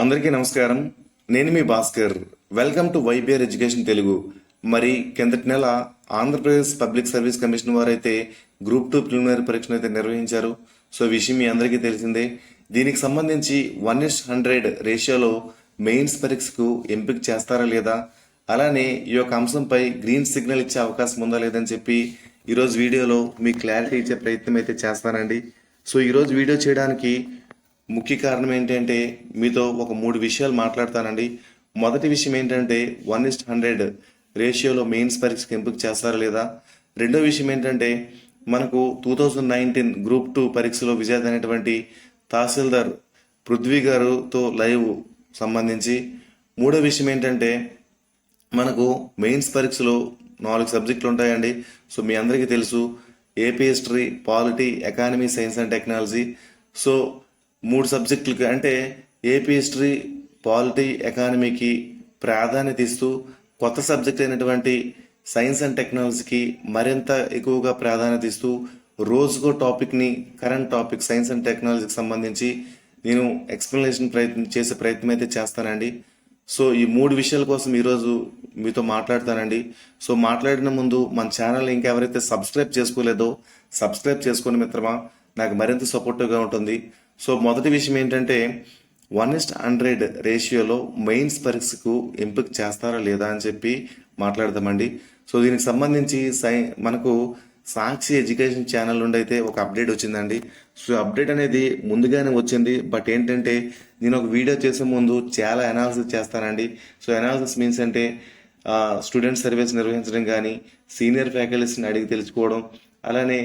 అందరికీ నమస్కారం. నేను మీ Bhaskar. Welcome to YBR education Telugu. మరి కిందటి నెల ఆంధ్రప్రదేశ్ పబ్లిక్ సర్వీస్ కమిషన్ వారైతే గ్రూప్ 2 ప్రిలిమినరీ పరీక్షను అయితే నిర్వహించారు. సో విషయం మీ అందరికీ తెలిసిందే. దీనికి సంబంధించి 1:100 రేషియోలో మెయిన్స్ పరీక్షకు ఎంపిక చేస్తారా లేదా, అలానే ఈ యొక్క అంశంపై గ్రీన్ సిగ్నల్ ఇచ్చే అవకాశం ఉందా లేదని చెప్పి ఈరోజు వీడియోలో మీకు క్లారిటీ ఇచ్చే ప్రయత్నం అయితే చేస్తానండి. సో ఈరోజు వీడియో చేయడానికి ముఖ్య కారణం ఏంటంటే మీతో ఒక 3 విషయాలు మాట్లాడతానండి. మొదటి విషయం ఏంటంటే 1:100 రేషియోలో మెయిన్స్ పరీక్షకు ఎంపిక చేస్తారా లేదా. రెండో విషయం ఏంటంటే మనకు 2019 గ్రూప్ 2 పరీక్షలో విజేత అయినటువంటి తహసీల్దార్ పృథ్వీ గారుతో లైవ్ సంబంధించి. మూడో విషయం ఏంటంటే మనకు మెయిన్స్ పరీక్షలో 4 సబ్జెక్టులు ఉంటాయండి. సో మీ అందరికీ తెలుసు, AP history, polity, economy, science and technology. So 3 సబ్జెక్టులకి అంటే ఏపీ హిస్టరీ, పాలిటీ, ఎకానమీకి ప్రాధాన్యత ఇస్తూ కొత్త సబ్జెక్ట్ అయినటువంటి సైన్స్ అండ్ టెక్నాలజీకి మరింత ఎక్కువగా ప్రాధాన్యత ఇస్తూ రోజుకో టాపిక్ని, కరెంట్ టాపిక్ సైన్స్ అండ్ టెక్నాలజీకి సంబంధించి నేను ఎక్స్ప్లెనేషన్ చేసే ప్రయత్నం అయితే చేస్తానండి. సో ఈ 3 విషయాల కోసం ఈరోజు మీతో మాట్లాడతానండి. సో మాట్లాడిన ముందు మన ఛానల్ ఇంకెవరైతే సబ్స్క్రైబ్ చేసుకోలేదో సబ్స్క్రైబ్ చేసుకుని మిత్రమా, నాకు మరింత సపోర్టివ్గా ఉంటుంది. సో మొదటి విషయం ఏంటంటే 1:100 రేషియోలో మెయిన్స్ పరీక్షకు ఎంపిక చేస్తారా లేదా అని చెప్పి మాట్లాడదామండి. సో దీనికి సంబంధించి మనకు సాక్షి ఎడ్యుకేషన్ ఛానల్ నుండి అయితే ఒక అప్డేట్ వచ్చిందండి. సో అప్డేట్ అనేది ముందుగానే వచ్చింది, బట్ ఏంటంటే నేను ఒక వీడియో చేసే ముందు చాలా అనాలిసిస్ చేస్తానండి. సో అనాలిసిస్ మీన్స్ అంటే స్టూడెంట్ సర్వీస్ నిర్వహించడం కానీ, సీనియర్ ఫ్యాకల్టీస్ని అడిగి తెలుసుకోవడం, అలానే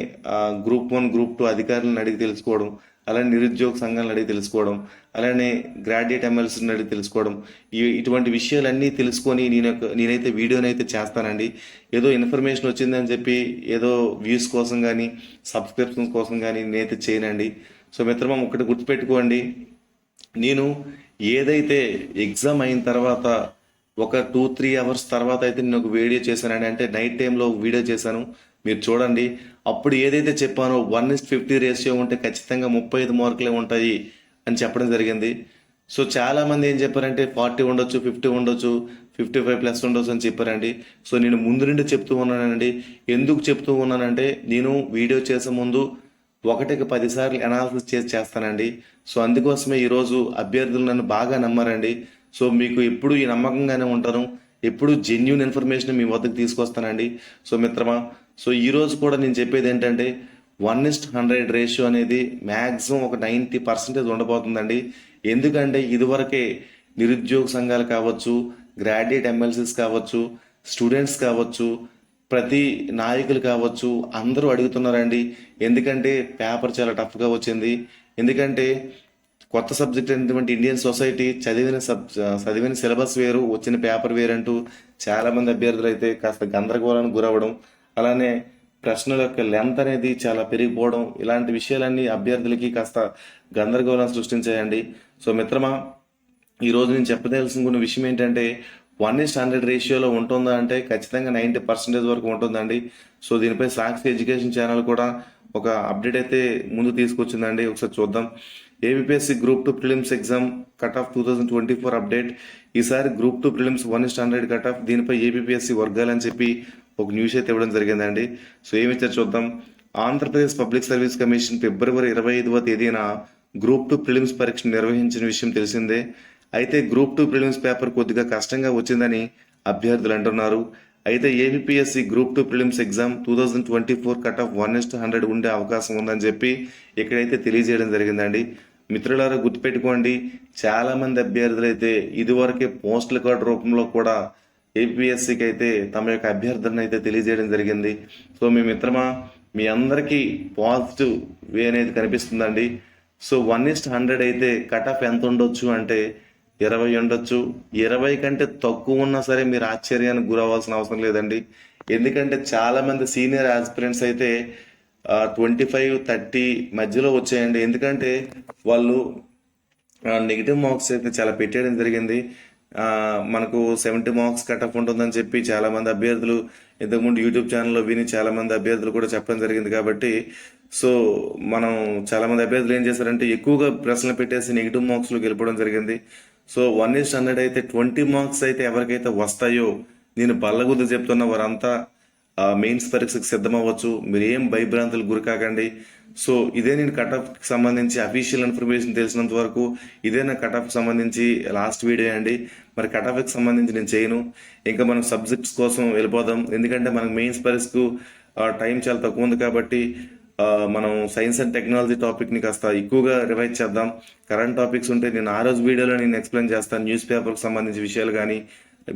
గ్రూప్ 1, గ్రూప్ 2 అధికారులను అడిగి తెలుసుకోవడం, అలానే నిరుద్యోగ సంఘాలను అడిగి తెలుసుకోవడం, అలానే గ్రాడ్యుయేట్ ఎమ్మెల్సీని అడిగి తెలుసుకోవడం, ఇటువంటి విషయాలన్నీ తెలుసుకొని నేనైతే వీడియోనైతే చేస్తానండి. ఏదో ఇన్ఫర్మేషన్ వచ్చిందని చెప్పి ఏదో వ్యూస్ కోసం కానీ, సబ్స్క్రిప్షన్స్ కోసం కానీ నేనైతే చేయనండి. సో మిత్రమా, ఒకటి గుర్తుపెట్టుకోండి, నేను ఏదైతే ఎగ్జామ్ అయిన తర్వాత ఒక 2-3 అవర్స్ తర్వాత అయితే నేను ఒక వీడియో చేశానండి. అంటే నైట్ టైంలో వీడియో చేశాను, మీరు చూడండి. అప్పుడు ఏదైతే చెప్పానో 1:50 రేషియో ఉంటే ఖచ్చితంగా 35 మార్కులే ఉంటాయి అని చెప్పడం జరిగింది. సో చాలామంది ఏం చెప్పారంటే 40 ఉండొచ్చు, 50 ఉండొచ్చు, 55+ ఉండొచ్చు అని చెప్పారండి. సో నేను ముందు నుండి చెప్తూ ఉన్నానండి. ఎందుకు చెప్తూ ఉన్నానంటే నేను వీడియో చేసే ముందు 1కి 10 సార్లు అనాలిసిస్ చేస్తానండి. సో అందుకోసమే ఈరోజు అభ్యర్థులు నన్ను బాగా నమ్మారండి. సో మీకు ఎప్పుడు ఈ నమ్మకంగానే ఉంటాను, ఎప్పుడు జెన్యూన్ ఇన్ఫర్మేషన్ మీ వద్దకు తీసుకొస్తానండి. సో మిత్రమా, సో ఈరోజు కూడా నేను చెప్పేది ఏంటంటే 1:100 రేషియో అనేది మ్యాక్సిమం ఒక 90% ఉండబోతుందండి. ఎందుకంటే ఇదివరకే నిరుద్యోగ సంఘాలు కావచ్చు, గ్రాడ్యుయేట్ ఎమ్మెల్సీస్ కావచ్చు, స్టూడెంట్స్ కావచ్చు, ప్రతి నాయకులు కావచ్చు, అందరూ అడుగుతున్నారండి. ఎందుకంటే పేపర్ చాలా టఫ్గా వచ్చింది. ఎందుకంటే కొత్త సబ్జెక్ట్ అయినటువంటి ఇండియన్ సొసైటీ చదివిన సిలబస్ వేరు, వచ్చిన పేపర్ వేరంటూ చాలామంది అభ్యర్థులు అయితే కాస్త గందరగోళానికి గురవడం, అలానే ప్రశ్నల యొక్క లెంత్ అనేది చాలా పెరిగిపోవడం, ఇలాంటి విషయాలన్నీ అభ్యర్థులకి కాస్త గందరగోళం సృష్టించాయండి. సో మిత్రమా, ఈరోజు నేను చెప్పదలసిన విషయం ఏంటంటే 1:100 రేషియోలో ఉంటుందా అంటే ఖచ్చితంగా 90% వరకు ఉంటుందండి. సో దీనిపై సాక్షి ఎడ్యుకేషన్ ఛానల్ కూడా ఒక అప్డేట్ అయితే ముందు తీసుకొచ్చిందండి. ఒకసారి చూద్దాం. APSC group 2 prelims exam cut off 2024 update. ఈసారి గ్రూప్ 2 ప్రిలిమ్స్ 1:100 కట్ ఆఫ్. దీనిపై ఏపీఎస్సి వర్గాలని చెప్పి ఒక న్యూస్ అయితే ఇవ్వడం జరిగిందండి. సో ఏమిచ్చారు చూద్దాం. ఆంధ్రప్రదేశ్ పబ్లిక్ సర్వీస్ కమిషన్ ఫిబ్రవరి 25వ తేదీన గ్రూప్ 2 ప్రిలిమ్స్ పరీక్ష నిర్వహించిన విషయం తెలిసిందే. అయితే గ్రూప్ 2 ప్రిలిమ్స్ పేపర్ కొద్దిగా కష్టంగా వచ్చిందని అభ్యర్థులు అంటున్నారు. అయితే APSC group 2 prelims exam 2024 cut off 1:100 ఉండే అవకాశం ఉందని చెప్పి ఇక్కడైతే తెలియజేయడం జరిగిందండి. మిత్రులారా గుర్తుపెట్టుకోండి, చాలా మంది అభ్యర్థులు అయితే ఇదివరకే పోస్టల్ కార్డ్ రూపంలో కూడా ఏపీఎస్సికి అయితే తమ యొక్క అభ్యర్థులను అయితే తెలియజేయడం జరిగింది. సో మీ మిత్రమా, మీ అందరికీ పాజిటివ్ వే అనేది కనిపిస్తుందండి. సో 1:100 అయితే కట్ ఆఫ్ ఎంత ఉండొచ్చు అంటే 20 ఉండొచ్చు. 20 కంటే తక్కువ ఉన్నా సరే మీరు ఆశ్చర్యానికి గురవ్వాల్సిన అవసరం లేదండి. ఎందుకంటే చాలా మంది సీనియర్ ఆస్పిరెంట్స్ అయితే 25-30 మధ్యలో వచ్చాయండి. ఎందుకంటే వాళ్ళు నెగిటివ్ మార్క్స్ అయితే చాలా పెట్టేయడం జరిగింది. మనకు 70 మార్క్స్ కట్ ఆఫ్ ఉంటుందని చెప్పి చాలా మంది అభ్యర్థులు ఇంతకుముందు యూట్యూబ్ ఛానల్లో విని చాలా మంది అభ్యర్థులు కూడా చెప్పడం జరిగింది. కాబట్టి సో మనం చాలా మంది అభ్యర్థులు ఏం చేశారంటే ఎక్కువగా ప్రశ్నలు పెట్టేసి నెగిటివ్ మార్క్స్లోకి వెళ్ళిపోవడం జరిగింది. సో 1:100 అయితే 20 మార్క్స్ అయితే ఎవరికైతే వస్తాయో నేను బల్లగుద్ది చెప్తున్న వారంతా మెయిన్స్ పరీక్షకు సిద్ధమవ్వచ్చు. మీరు ఏం భయభ్రాంతులు గురి కాకండి. సో ఇదే నేను కట్ ఆఫ్కి సంబంధించి అఫీషియల్ ఇన్ఫర్మేషన్ తెలిసినంత వరకు ఇదే నా కట్ ఆఫ్కి సంబంధించి లాస్ట్ వీడియో అండి. మరి కట్ ఆఫ్కి సంబంధించి నేను చేయను. ఇంకా మనం సబ్జెక్ట్స్ కోసం వెళ్ళిపోదాం. ఎందుకంటే మనకు మెయిన్స్ పరీక్షకు టైం చాలా తక్కువ ఉంది కాబట్టి మనం సైన్స్ అండ్ టెక్నాలజీ టాపిక్ని కాస్త ఎక్కువగా రివైజ్ చేద్దాం. కరెంట్ టాపిక్స్ ఉంటే నేను ఆ రోజు వీడియోలో నేను ఎక్స్ప్లెయిన్ చేస్తాను. న్యూస్ పేపర్కి సంబంధించి విషయాలు కానీ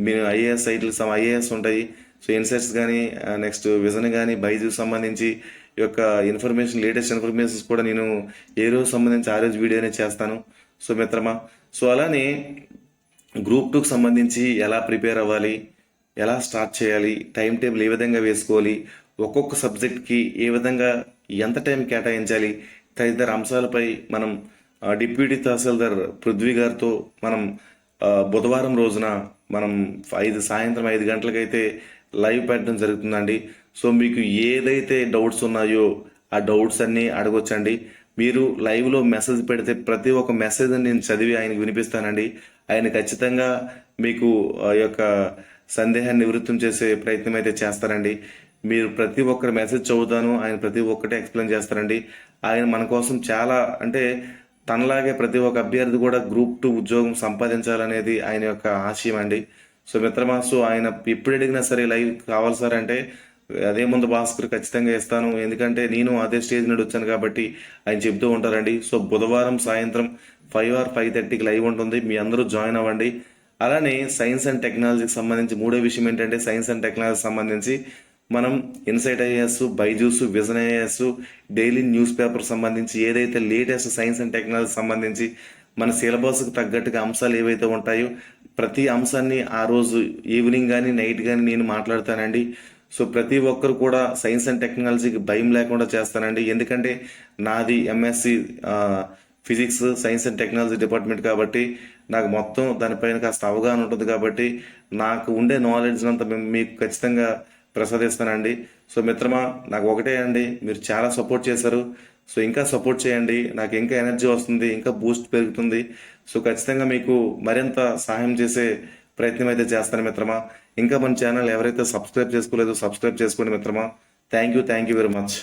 మీరు ఐఏఎస్ సైట్లు ఐఏఎస్ ఉంటాయి. సో ఇన్సెట్స్ కానీ నెక్స్ట్ విజన్ కానీ బైజూస్ సంబంధించి ఈ యొక్క ఇన్ఫర్మేషన్ లేటెస్ట్ ఇన్ఫర్మేషన్స్ కూడా నేను ఏ రోజు సంబంధించి ఆ రోజు వీడియోనే చేస్తాను. సో మిత్రమా, సో అలానే గ్రూప్ 2కి సంబంధించి ఎలా ప్రిపేర్ అవ్వాలి, ఎలా స్టార్ట్ చేయాలి, టైం టేబుల్ ఏ విధంగా వేసుకోవాలి, ఒక్కొక్క సబ్జెక్ట్కి ఏ విధంగా ఎంత టైం కేటాయించాలి, తదితర అంశాలపై మనం డిప్యూటీ తహసీల్దార్ పృథ్వీ గారితో మనం బుధవారం రోజున మనం సాయంత్రం 5 గంటలకైతే లైవ్ పెట్టడం జరుగుతుందండి. సో మీకు ఏదైతే డౌట్స్ ఉన్నాయో ఆ డౌట్స్ అన్నీ అడగొచ్చండి. మీరు లైవ్లో మెసేజ్ పెడితే ప్రతి ఒక్క మెసేజ్ నేను చదివి ఆయనకు వినిపిస్తానండి. ఆయన ఖచ్చితంగా మీకు ఆ యొక్క సందేహాన్ని నివృత్తం చేసే ప్రయత్నం అయితే చేస్తారండి. మీరు ప్రతి ఒక్కరి మెసేజ్ చదువుతాను, ఆయన ప్రతి ఒక్కటే ఎక్స్ప్లెయిన్ చేస్తారండి. ఆయన మన కోసం చాలా అంటే తనలాగే ప్రతి ఒక్క అభ్యర్థి కూడా గ్రూప్ 2 ఉద్యోగం సంపాదించాలనేది ఆయన యొక్క ఆశయం అండి. సో మిత్రమా, సో ఆయన ఎప్పుడు అడిగినా సరే లైవ్ కావాలి సార్ అంటే అదే ముందు భాస్కర్ ఖచ్చితంగా ఇస్తాను. ఎందుకంటే నేను అదే స్టేజ్ నుండి వచ్చాను కాబట్టి ఆయన చెప్తూ ఉంటారండి. సో బుధవారం సాయంత్రం 5 or 5:30కి లైవ్ ఉంటుంది. మీ అందరూ జాయిన్ అవ్వండి. అలానే సైన్స్ అండ్ టెక్నాలజీకి సంబంధించి మూడో విషయం ఏంటంటే సైన్స్ అండ్ టెక్నాలజీకి సంబంధించి మనం insight IAS, Byju's, vision IAS, daily news paper సంబంధించి ఏదైతే లేటెస్ట్ సైన్స్ అండ్ టెక్నాలజీ సంబంధించి మన సిలబస్కి తగ్గట్టుగా అంశాలు ఏవైతే ఉంటాయో ప్రతి అంశాన్ని ఆ రోజు ఈవినింగ్ కానీ నైట్ కానీ నేను మాట్లాడతానండి. సో ప్రతి ఒక్కరు కూడా సైన్స్ అండ్ టెక్నాలజీకి భయం లేకుండా చేస్తానండి. ఎందుకంటే నాది MSc physics science and technology department కాబట్టి నాకు మొత్తం దానిపైన కాస్త అవగాహన ఉంటుంది కాబట్టి నాకు ఉండే నాలెడ్జ్ అంతా మీకు ఖచ్చితంగా ప్రసాదిస్తానండి. సో మిత్రమా, నాకు ఒకటే అండి, మీరు చాలా సపోర్ట్ చేశారు. సో ఇంకా సపోర్ట్ చేయండి, నాకు ఇంకా ఎనర్జీ వస్తుంది, ఇంకా బూస్ట్ పెరుగుతుంది. సో ఖచ్చితంగా మీకు మరింత సహాయం చేసే ప్రయత్నం అయితే చేస్తాను మిత్రమా. ఇంకా మన ఛానల్ ఎవరైతే సబ్స్క్రైబ్ చేసుకోలేదో సబ్స్క్రైబ్ చేసుకోండి మిత్రమా. Thank you very much.